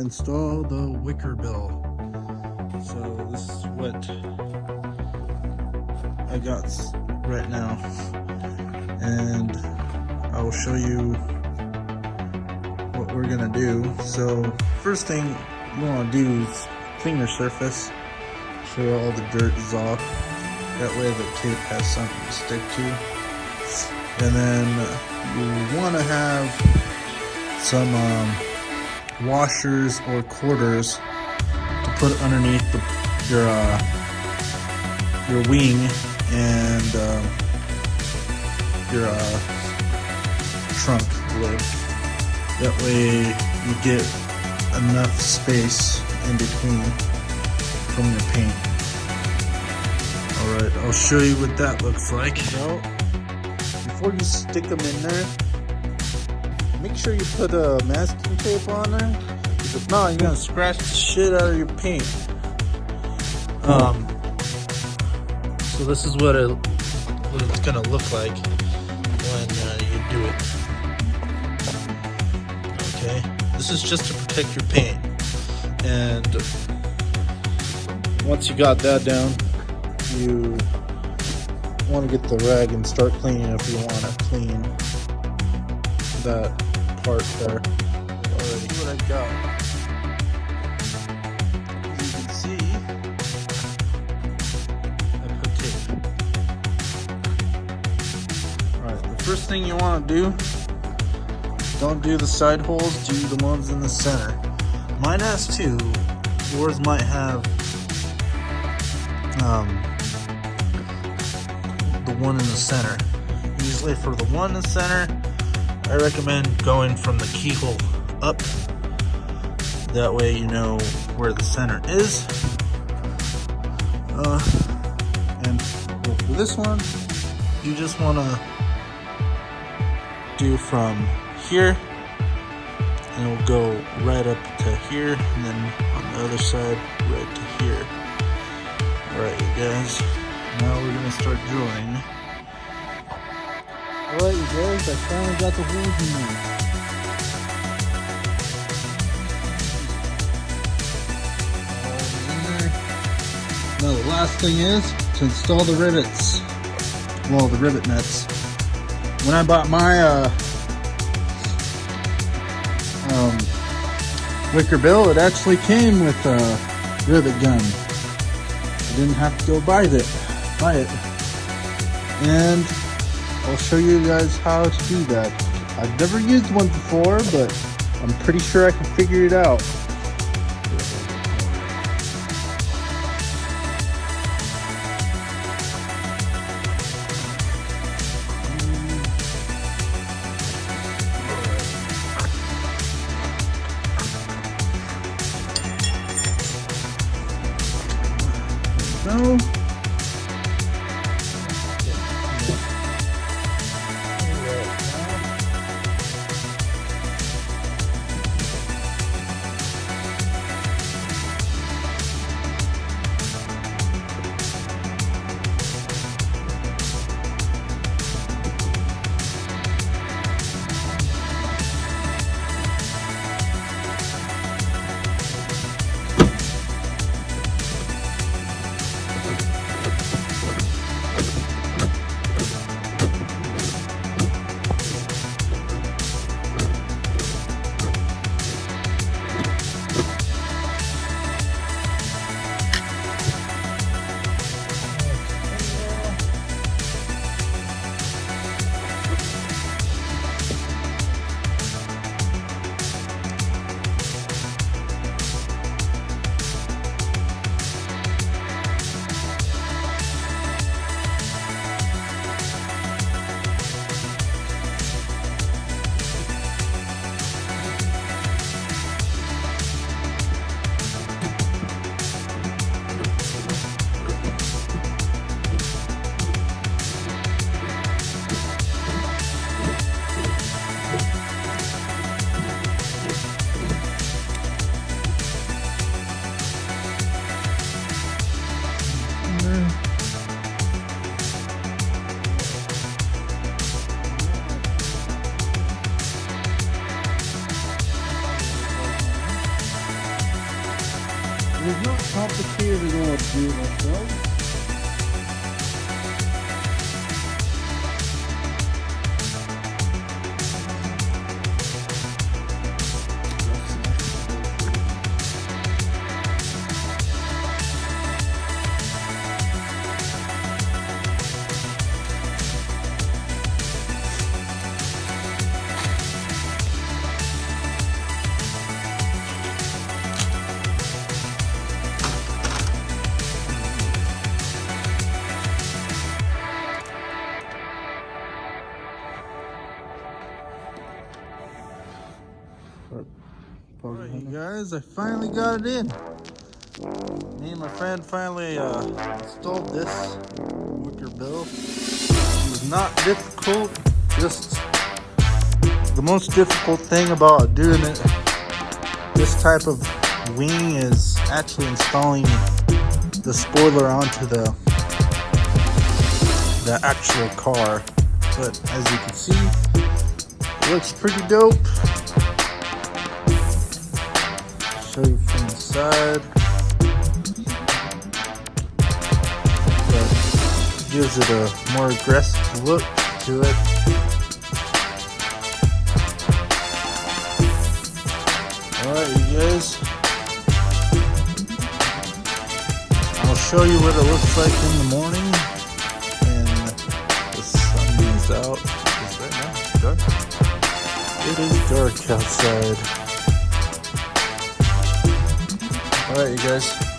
Install the Wicker bill. So this is what I got right now, and I'll show you what we're gonna do. So first thing you want to do is clean your surface, sure all the dirt is off, that way the tape has something to stick to. And then you want to have some washers or quarters to put underneath your wing and your trunk lid. That way you get enough space in between from your paint. Alright, I'll show you what that looks like. So, before you stick them in there, make sure you put a masking tape on there, because if not, you're gonna scratch the shit out of your paint. So this is what it's gonna look like when you do it. Okay, this is just to protect your paint, and once you got that down, you want to get the rag and start cleaning if you want to clean that part there. Already what I got. As you can see, I put tape. Alright, the first thing you want to do, don't do the side holes, do the ones in the center. Mine has two, yours might have the one in the center. Usually for the one in the center, I recommend going from the keyhole up. That way you know where the center is. And for this one, you just want to do from here, and it will go right up to here, and then on the other side, right to here. Alright, you guys, now we're going to start drilling. Alright, you guys, I finally got the holes in there. Now the last thing is to install the rivets. Well, the rivet nuts. When I bought my Wicker bill, it actually came with a rivet gun. I didn't have to go buy it. And I'll show you guys how to do that. I've never used one before, but I'm pretty sure I can figure it out. So, It's not complicated at all to do it ourselves. Alright, you guys, I finally got it in. Me and my friend finally installed this wicker bill. It was not difficult, just the most difficult thing about doing it, this type of wing, is actually installing the spoiler onto the actual car. But as you can see, it looks pretty dope. Show you from the side, but it gives it a more aggressive look to it. Alright, you guys, I'll show you what it looks like in the morning and the sun is out, because right now it's dark. It is dark outside. Alright, you guys.